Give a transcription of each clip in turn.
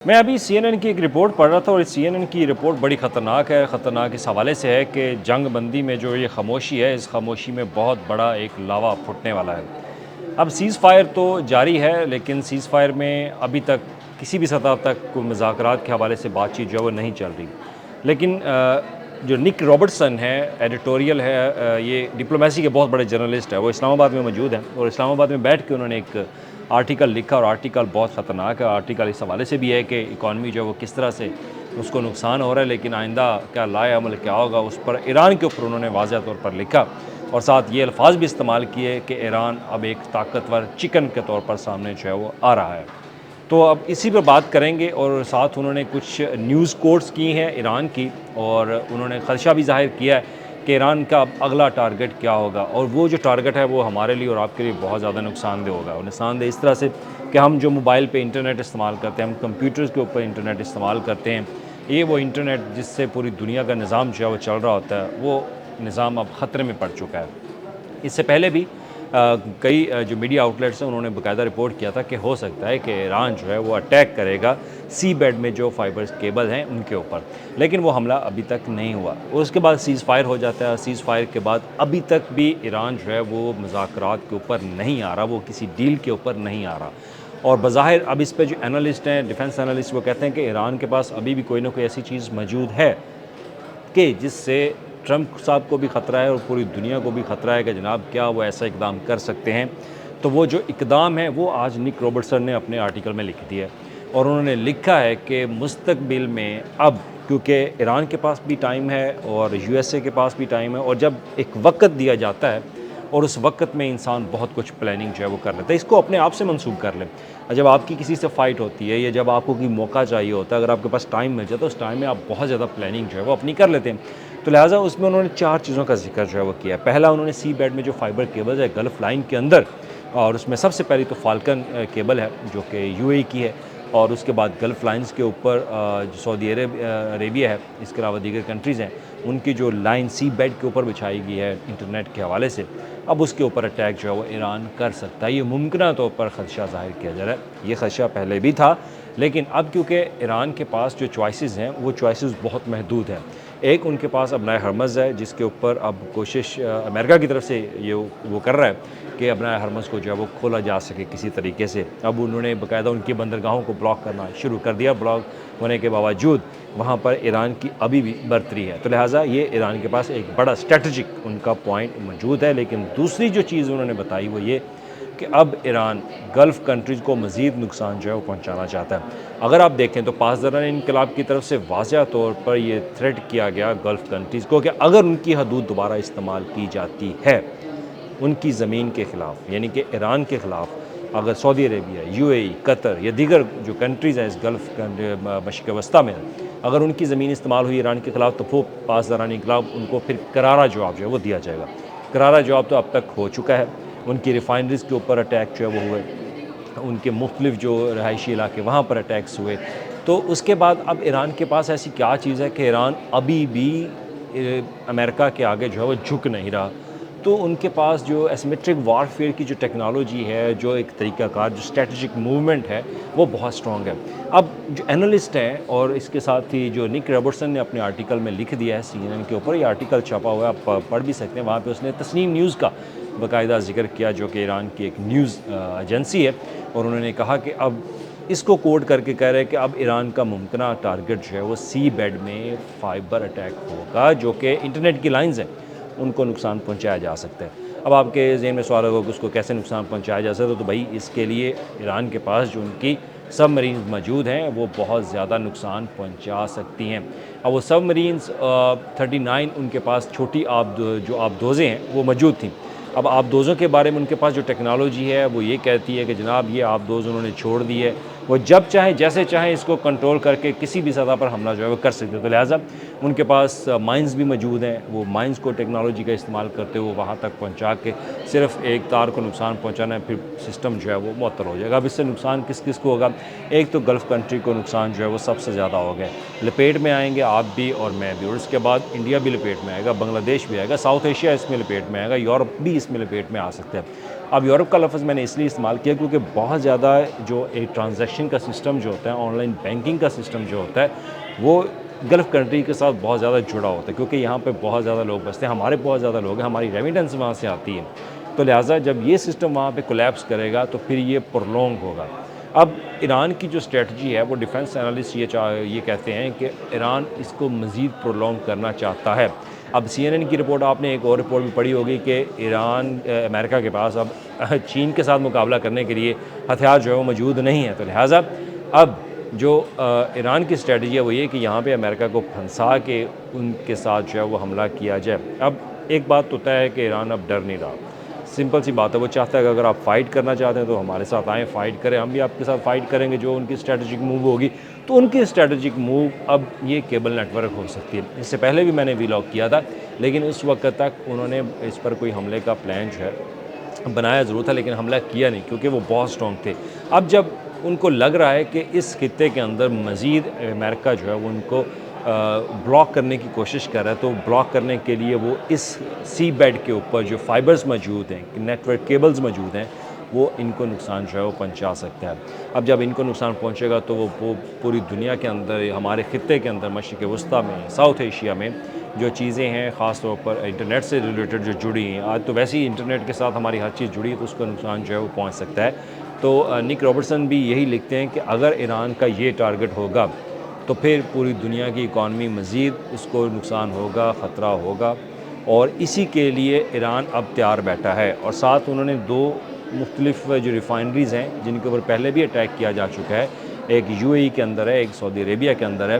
मैं अभी सीएनएन की एक रिपोर्ट पढ़ रहा था और इस सीएनएन की रिपोर्ट बड़ी ख़तरनाक है। ख़तरनाक इस हवाले से है कि जंग बंदी में जो ये खामोशी है, इस खामोशी में बहुत बड़ा एक लावा फूटने वाला है। अब सीज़ फायर तो जारी है, लेकिन सीज़ फायर में अभी तक किसी भी सतह तक कोई मुज़ाकरात के हवाले से बातचीत जो है वो नहीं चल रही। लेकिन जो निक रॉबर्टसन है, एडिटोरियल है, ये डिप्लोमेसी के बहुत बड़े जर्नलिस्ट है, वो इस्लामाबाद में मौजूद हैं और इस्लामाबाद में बैठ के उन्होंने एक आर्टिकल लिखा और आर्टिकल बहुत ख़तरनाक है। आर्टिकल इस हवाले से भी है कि इकॉनमी जो है वो किस तरह से उसको नुकसान हो रहा है, लेकिन आइंदा क्या लाए अमल क्या होगा, उस पर ईरान के ऊपर उन्होंने वाज़ह तौर पर लिखा और साथ ये अल्फाज भी इस्तेमाल किए कि ईरान अब एक ताकतवर चिकन के तौर पर सामने जो है वो आ रहा है। तो अब इसी पर बात करेंगे और साथ उन्होंने कुछ न्यूज़ कोट्स की हैं ईरान की और उन्होंने ख़दशा भी ज़ाहिर किया है कि ईरान का अब अगला टारगेट क्या होगा और वो जो टारगेट है वो हमारे लिए और आपके लिए बहुत ज़्यादा नुकसानदेह होगा। और नुकसानदेह इस तरह से कि हम जो मोबाइल पे इंटरनेट इस्तेमाल करते हैं, हम कंप्यूटर्स के ऊपर इंटरनेट इस्तेमाल करते हैं, ये वो इंटरनेट जिससे पूरी दुनिया का निज़ाम जो है वो चल रहा होता है, वो निज़ाम अब ख़तरे में पड़ चुका है। इससे पहले भी कई जो मीडिया आउटलेट्स हैं उन्होंने बाकायदा रिपोर्ट किया था कि हो सकता है कि ईरान जो है वो अटैक करेगा सी बेड में जो फाइबर केबल हैं उनके ऊपर, लेकिन वो हमला अभी तक नहीं हुआ। उसके बाद सीज़ फायर हो जाता है। सीज़ फायर के बाद अभी तक भी ईरान जो है वो मुज़ाकरात के ऊपर नहीं आ रहा, वो किसी डील के ऊपर नहीं आ रहा। और बज़ाहिर अब इस पे जो एनालिस्ट हैं, डिफेंस एनालिस्ट, वो कहते हैं कि ईरान के पास अभी भी कोई ना कोई ऐसी चीज़ मौजूद है कि जिससे ट्रंप साहब को भी ख़तरा है और पूरी दुनिया को भी ख़तरा है कि जनाब क्या वो ऐसा इकदाम कर सकते हैं। तो वो जो इकदाम है वो आज निक रॉबर्टसन ने अपने आर्टिकल में लिख दिया है और उन्होंने लिखा है कि मुस्तकबिल में अब, क्योंकि ईरान के पास भी टाइम है और यूएसए के पास भी टाइम है, और जब एक वक्त दिया जाता है और उस वक्त में इंसान बहुत कुछ प्लानिंग जो है वो कर लेता है, इसको अपने आप से मंसूब कर लें। जब आपकी किसी से फ़ाइट होती है या जब आपको कोई मौका चाहिए होता है, अगर आपके पास टाइम मिल जाए तो उस टाइम में आप बहुत ज़्यादा प्लानिंग जो है वो अपनी कर लेते हैं। तो लिहाजा उसमें उन्होंने 4 चीज़ों का ज़िक्र जो है वो किया है। पहला, उन्होंने सी बेड में जो फाइबर केबल्स है गल्फ़ लाइन के अंदर, और उसमें सबसे पहली तो फ़ाल्कन केबल है जो कि यूएई की है, और उसके बाद गल्फ़ लाइन्स के ऊपर जो सऊदी अरेबिया है, इसके अलावा दीगर कंट्रीज़ हैं, उनकी जो लाइन सी बेड के ऊपर बिछाई गई है इंटरनेट के हवाले से, अब उसके ऊपर अटैक जो है वो ईरान कर सकता है। ये मुमकिन तौर पर ख़दशा ज़ाहिर किया जा रहा है। ये ख़दशा पहले भी था, लेकिन अब क्योंकि ईरान के पास जो चॉइसेस हैं वो चॉइसेस बहुत महदूद हैं। एक, उनके पास अब नया हरमज़ है जिसके ऊपर अब कोशिश अमेरिका की तरफ से ये वो कर रहा है कि अब नया हरमज़ को जो है वो खोला जा सके किसी तरीके से। अब उन्होंने बाकायदा उनकी बंदरगाहों को ब्लॉक करना शुरू कर दिया। ब्लॉक होने के बावजूद वहाँ पर ईरान की अभी भी बर्तरी है, तो लिहाजा ये ईरान के पास एक बड़ा स्ट्रेटजिक उनका पॉइंट मौजूद है। लेकिन दूसरी जो चीज़ उन्होंने बताई वो ये कि अब ईरान गल्फ़ कंट्रीज़ को मज़ीद नुकसान जो है वो पहुँचाना चाहता है। अगर आप देखें तो पासदारान इनकलाब की तरफ से वाज़ह तौर पर ये थ्रेट किया गया गल्फ़ कंट्रीज़ को कि अगर उनकी हदूद दोबारा इस्तेमाल की जाती है उनकी ज़मीन के ख़िलाफ़, यानी कि ईरान के ख़िलाफ़, अगर सऊदी अरेबिया, यूएई, कतर या दीगर जो कंट्रीज़ हैं इस गल्फ़ मशरिक़ वस्ता में, अगर उनकी ज़मीन इस्तेमाल हुई ईरान के ख़िलाफ़, तो वो पासदारान इनकलाब उनको फिर करारा जवाब जो है वो दिया जाएगा। करारा जवाब तो अब तक हो चुका है। उनकी रिफ़ाइनरीज़ के ऊपर अटैक जो है वो हुए, उनके मुख्तलिफ़ जो रहायशी इलाके वहाँ पर अटैक्स हुए। तो उसके बाद अब ईरान के पास ऐसी क्या चीज़ है कि ईरान अभी भी अमेरिका के आगे जो है वो झुक नहीं रहा। तो उनके पास जो एसिमेट्रिक वारफेयर की जो टेक्नोलॉजी है, जो एक तरीक़ाकार, जो स्ट्रेटजिक मूवमेंट है, वो बहुत स्ट्रॉन्ग है। अब जो एनालिस्ट हैं और इसके साथ ही जो निक रॉबर्टसन ने अपने आर्टिकल में लिख दिया है सीएनएन के ऊपर, ये आर्टिकल छपा हुआ है, आप पढ़ भी सकते हैं। वहाँ पे उसने तस्नीम न्यूज़ का बाकायदा ज़िक्र किया जो कि ईरान की एक न्यूज़ एजेंसी है, और उन्होंने कहा कि अब इसको कोट करके कह रहे हैं कि अब ईरान का मुमकिना टारगेट जो है वो सी बेड में फाइबर अटैक होगा, जो कि इंटरनेट की लाइन्स हैं उनको नुकसान पहुंचाया जा सकता है। अब आपके ज़हन में सवाल होगा कि उसको कैसे नुकसान पहुंचाया जा सकता है, तो भाई इसके लिए ईरान के पास जो उनकी सबमरीन्स मौजूद हैं वो बहुत ज़्यादा नुकसान पहुंचा सकती हैं। अब वो सबमरीन्स 39 उनके पास छोटी जो आबदोज़ें हैं वो मौजूद थी। अब आबदोज़ों के बारे में उनके पास जो टेक्नोलॉजी है वो ये कहती है कि जनाब ये आबदोज़ उन्होंने छोड़ दी है, वो जब चाहें जैसे चाहें इसको कंट्रोल करके किसी भी सतह पर हमला जो है वो कर सकते हैं। तो लिहाजा उनके पास माइंस भी मौजूद हैं, वो माइंस को टेक्नोलॉजी का इस्तेमाल करते हुए वहाँ तक पहुँचा के सिर्फ एक तार को नुकसान पहुँचाना है, फिर सिस्टम जो है वो मुअत्तल हो जाएगा। अब इससे नुकसान किस किस को होगा? एक तो गल्फ़ कंट्री को नुकसान जो है वो सबसे ज़्यादा हो गया, लपेट में आएंगे आप भी और मैं भी, और उसके बाद इंडिया भी लपेट में आएगा, बांग्लादेश भी आएगा, साउथ एशिया इसमें लपेट में आएगा, यूरोप भी इसमें लपेट में आ सकता है। अब यूरोप का लफ्ज़ मैंने इसलिए इस्तेमाल किया क्योंकि बहुत ज़्यादा जो एक ट्रांजैक्शन का सिस्टम जो होता है, ऑनलाइन बैंकिंग का सिस्टम जो होता है, वो गल्फ़ कंट्री के साथ बहुत ज़्यादा जुड़ा होता है, क्योंकि यहाँ पे बहुत ज़्यादा लोग बसते हैं, हमारे बहुत ज़्यादा लोग हैं, हमारी रेमिटेंस वहाँ से आती है। तो लिहाजा जब ये सिस्टम वहाँ पे कोलैप्स करेगा तो फिर ये प्रोलॉन्ग होगा। अब ईरान की जो स्ट्रेटजी है वो डिफेंस एनालिस्ट ये कहते हैं कि ईरान इसको मज़ीद प्रोलॉन्ग करना चाहता है। अब CNN की रिपोर्ट, आपने एक और रिपोर्ट भी पढ़ी होगी कि ईरान अमेरिका के पास अब चीन के साथ मुकाबला करने के लिए हथियार जो है वो मौजूद नहीं है। तो लिहाजा अब जो ईरान की स्ट्रेटजी है वो ये कि यहाँ पे अमेरिका को फंसा के उनके साथ जो है वो हमला किया जाए। अब एक बात तो तय है कि ईरान अब डर नहीं रहा, सिंपल सी बात है, वो चाहता है कि अगर आप फ़ाइट करना चाहते हैं तो हमारे साथ आएँ, फ़ाइट करें, हम भी आपके साथ फ़ाइट करेंगे। जो उनकी स्ट्रेटजिक मूव होगी, तो उनकी स्ट्रेटजिक मूव अब ये केबल नेटवर्क हो सकती है। इससे पहले भी मैंने व्लॉग किया था, लेकिन उस वक्त तक उन्होंने इस पर कोई हमले का प्लान जो है बनाया ज़रूर था, लेकिन हमला किया नहीं क्योंकि वो बहुत स्ट्रॉन्ग थे। अब जब उनको लग रहा है कि इस खित्ते के अंदर मज़ीद अमेरिका जो है वो उनको ब्लॉक करने की कोशिश कर रहा है, तो ब्लॉक करने के लिए वो इस सी बेड के ऊपर जो फाइबर्स मौजूद हैं, नेटवर्क केबल्स मौजूद हैं, वो इनको नुकसान जो है वो पहुंचा सकता है। अब जब इनको नुकसान पहुंचेगा तो वो पूरी दुनिया के अंदर, हमारे खित्ते के अंदर, मशरिक़ वस्ता में, साउथ एशिया में जो चीज़ें हैं ख़ास तौर पर इंटरनेट से रिलेटेड जो जुड़ी हैं, आज तो वैसे ही इंटरनेट के साथ हमारी हर चीज़ जुड़ी है, तो उसका नुकसान जो है वो पहुँच सकता है। तो निक रॉबर्टसन भी यही लिखते हैं कि अगर ईरान का ये टारगेट होगा तो फिर पूरी दुनिया की इकॉनमी मज़ीद उसको नुकसान होगा, ख़तरा होगा, और इसी के लिए ईरान अब तैयार बैठा है। और साथ उन्होंने दो मुख्तलिफ जो रिफाइनरीज़ हैं जिनके ऊपर पहले भी अटैक किया जा चुका है, एक UAE के अंदर है, एक सऊदी अरेबिया के अंदर है,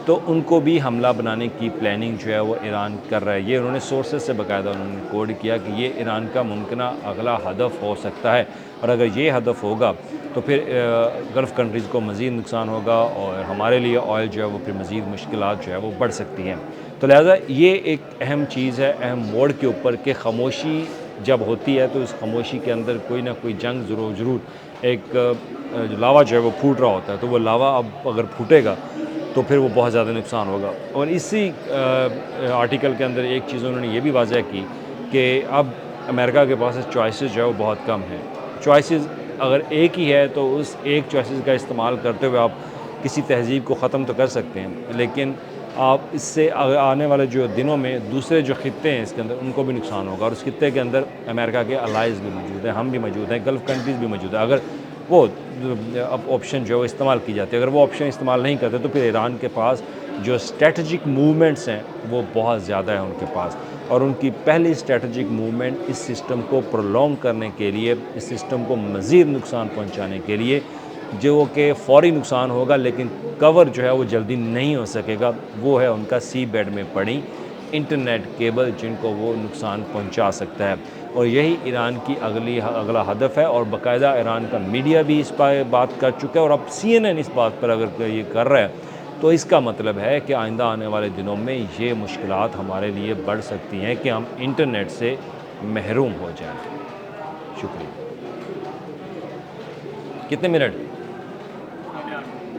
तो उनको भी हमला बनाने की प्लानिंग जो है वो ईरान कर रहा है। ये उन्होंने सोर्सेज से बाकायदा उन्होंने कोड किया कि ये ईरान का मुमकिन अगला हदफ हो सकता है, और अगर ये हदफ होगा तो फिर गल्फ़ कंट्रीज़ को मज़ीद नुकसान होगा और हमारे लिए ऑयल जो है वो फिर मज़ीद मुश्किलात जो है वो बढ़ सकती हैं। तो लिहाजा ये एक अहम चीज़ है, अहम मोड़ के ऊपर, कि खामोशी जब होती है तो इस खामोशी के अंदर कोई ना कोई जंग ज़रूर एक लावा जो है वो फूट रहा होता है, तो वो लावा अब अगर फूटेगा तो फिर वो बहुत ज़्यादा नुकसान होगा। और इसी आर्टिकल के अंदर एक चीज़ उन्होंने ये भी वाज़ह की कि अब अमेरिका के पास चॉइसेस जो है वो बहुत कम हैं। चॉइसेस अगर एक ही है तो उस एक चॉइसेस का इस्तेमाल करते हुए आप किसी तहज़ीब को ख़त्म तो कर सकते हैं, लेकिन आप इससे आने वाले जो दिनों में दूसरे जो खित्ते हैं इसके अंदर उनको भी नुकसान होगा, और उस खित्ते के अंदर अमेरिका के अलाइज़ भी मौजूद हैं, हम भी मौजूद हैं, गल्फ़ कंट्रीज़ भी मौजूद है। अगर वो अब ऑप्शन जो है वो इस्तेमाल की जाती है, अगर वो ऑप्शन इस्तेमाल नहीं करते तो फिर ईरान के पास जो स्ट्रेटजिक मूवमेंट्स हैं वो बहुत ज़्यादा है उनके पास, और उनकी पहली स्ट्रेटजिक मूवमेंट इस सिस्टम को प्रोलॉन्ग करने के लिए, इस सिस्टम को मज़ीद नुकसान पहुंचाने के लिए, जो कि फ़ौरी नुकसान होगा लेकिन कवर जो है वो जल्दी नहीं हो सकेगा, वो है उनका सी बेड में पड़ी इंटरनेट केबल, जिनको वो नुकसान पहुंचा सकता है। और यही ईरान की अगला हदफ है, और बाकायदा ईरान का मीडिया भी इस पर बात कर चुका है, और अब CNN इस बात पर अगर ये कर रहा है तो इसका मतलब है कि आइंदा आने वाले दिनों में ये मुश्किलात हमारे लिए बढ़ सकती हैं कि हम इंटरनेट से महरूम हो जाएं। शुक्रिया। कितने मिनट?